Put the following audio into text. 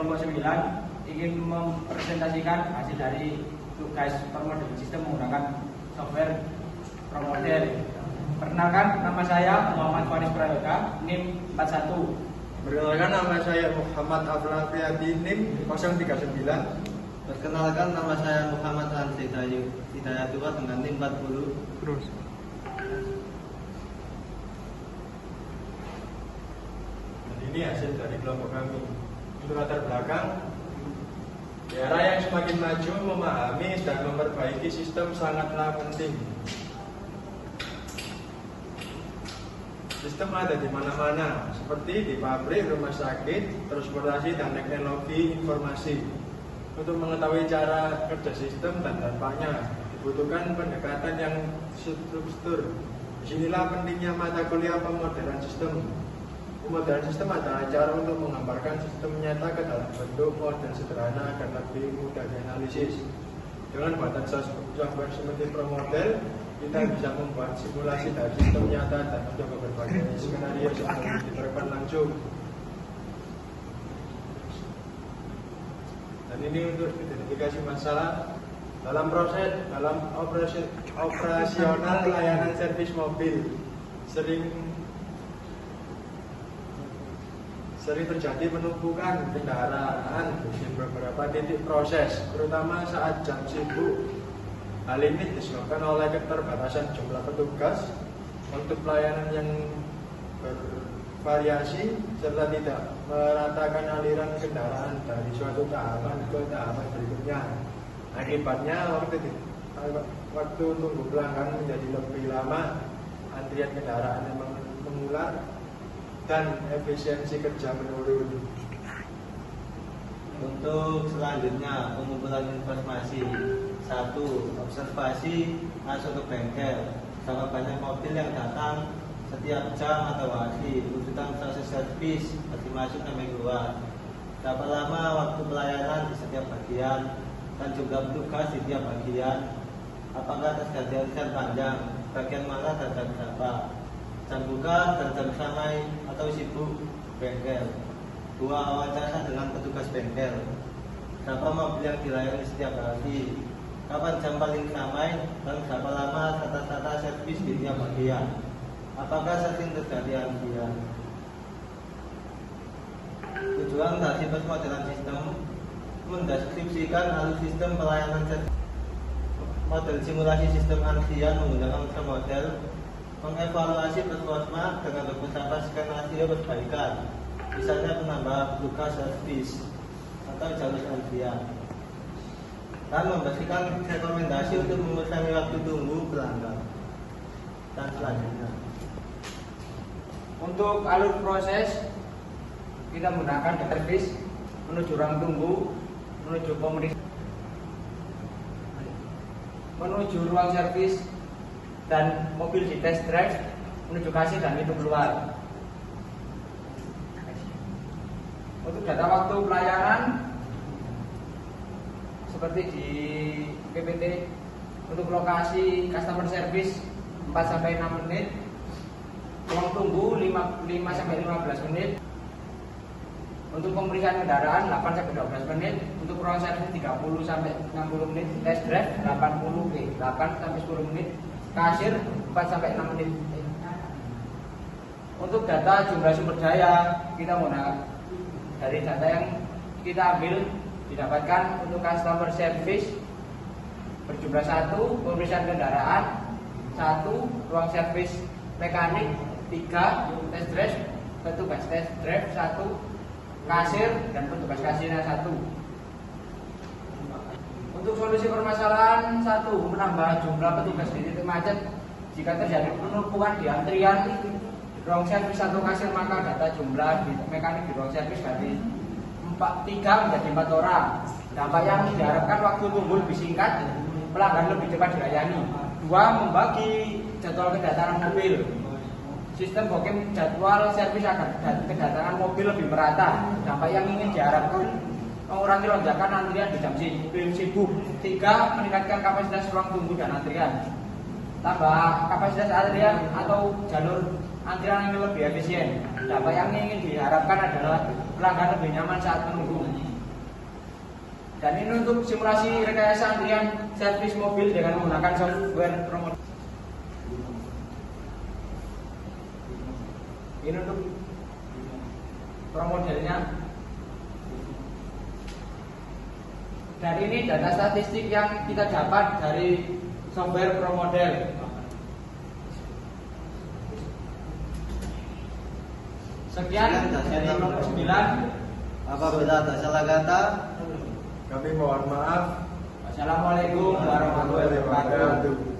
kelompok 9 ingin mempresentasikan hasil dari tugas permodelan sistem menggunakan software ProModel. Perkenalkan, nama saya Muhammad Faris Prayoga, NIM 41. Perkenalkan, nama saya Muhammad Aflafiati, NIM 039. Perkenalkan, nama saya Muhammad Ansy Hidayatua dengan NIM 40. Terus. Dan ini hasil dari kelompok kami. Untuk latar belakang, di era yang semakin maju, memahami dan memperbaiki sistem sangatlah penting. Sistem ada di mana-mana, seperti di pabrik, rumah sakit, transportasi, dan teknologi informasi. Untuk mengetahui cara kerja sistem dan dampaknya, dibutuhkan pendekatan yang struktur. Disinilah pentingnya mata kuliah pemodelan sistem. Pemodelan sistem adalah cara untuk menggambarkan sistem nyata ke dalam bentuk model sederhana agar lebih mudah dianalisis. Dengan buatan software seperti ProModel, kita bisa membuat simulasi dari sistem nyata dan mencoba berbagai skenario sebelum diterapkan langsung. Dan ini untuk identifikasi masalah dalam operasional layanan servis mobil. Sering terjadi penumpukan kendaraan di beberapa titik proses, terutama saat jam sibuk. Hal ini disebabkan oleh keterbatasan jumlah petugas, waktu pelayanan yang bervariasi, serta tidak meratakan aliran kendaraan dari suatu tahapan ke tahapan berikutnya. Akibatnya waktu tunggu pelanggan menjadi lebih lama, antrian kendaraan yang mengular, dan efisiensi kerja menurun. Untuk selanjutnya, pengumpulan informasi. 1. Observasi masuk ke bengkel. Berapa banyak mobil yang datang setiap jam atau hari, rujukan proses servis, dari masuk sampai keluar. Berapa lama waktu pelayanan di setiap bagian, dan jumlah petugas di tiap bagian. Apakah terjadi antrian panjang, bagian mana dan jam berapa, jam buka dan jam ramai atau sibuk bengkel. 2. Wawancara dengan petugas bengkel. Berapa mobil yang dilayani setiap hari, kapan jam paling ramai, dan berapa lama rata-rata servis di tiap bagian. Apakah sering terjadi antrian? Tujuan dari pemodelan sistem mendeskripsikan alur sistem pelayanan servis, model simulasi sistem antrian menggunakan ProModel, mengevaluasi performa dengan beberapa skenario perbaikan, misalnya penambah tugas servis atau jalur antrian, dan memberikan rekomendasi untuk mengurangi waktu tunggu pelanggan. Dan selanjutnya, Untuk alur proses, kita menggunakan servis menuju ruang tunggu, menuju pemeriksaan, menuju ruang servis, dan mobil di test drive, menuju kasir dan pintu keluar. Untuk data waktu pelayanan, seperti di PPT, untuk lokasi customer service 4-6 menit, ruang tunggu 5-15 menit, untuk pemeriksaan kendaraan 8-12 menit, untuk ruang servis 30-60 menit, test drive 8-10 menit, kasir 4-6 menit. Untuk data jumlah sumber daya, kita menggunakan dari data yang kita ambil didapatkan untuk customer service berjumlah 1, pemeriksaan kendaraan 1, ruang servis mekanik 3, test drive, petugas test drive 1, kasir dan petugas kasirnya 1. Untuk solusi permasalahan 1, menambah jumlah petugas di titik macet. Jika terjadi penumpukan di antrian ruang servis atau kasir, maka data jumlah di mekanik di ruang servis dari 3 menjadi 4 orang. Dampak yang diharapkan, waktu tunggu lebih singkat, pelanggan lebih cepat dilayani. 2, membagi jadwal kedatangan mobil. Sistem booking jadwal servis agar kedatangan mobil lebih merata. Dampak yang ingin diharapkan, mengurangi lonjakan antrian di jam sibuk. 3, meningkatkan kapasitas ruang tunggu dan antrian. Tambah kapasitas antrian atau jalur antrian yang lebih efisien. Dampak yang ingin diharapkan adalah pelanggan lebih nyaman saat menunggu. Dan ini untuk simulasi rekayasa antrian servis mobil dengan menggunakan software ProModel. Ini untuk ProModelnya. Dan ini data statistik yang kita dapat dari software ProModel. Sekian dari nomor 9. Apabila ada salah kata, Kami mohon maaf. Wassalamualaikum warahmatullahi wabarakatuh.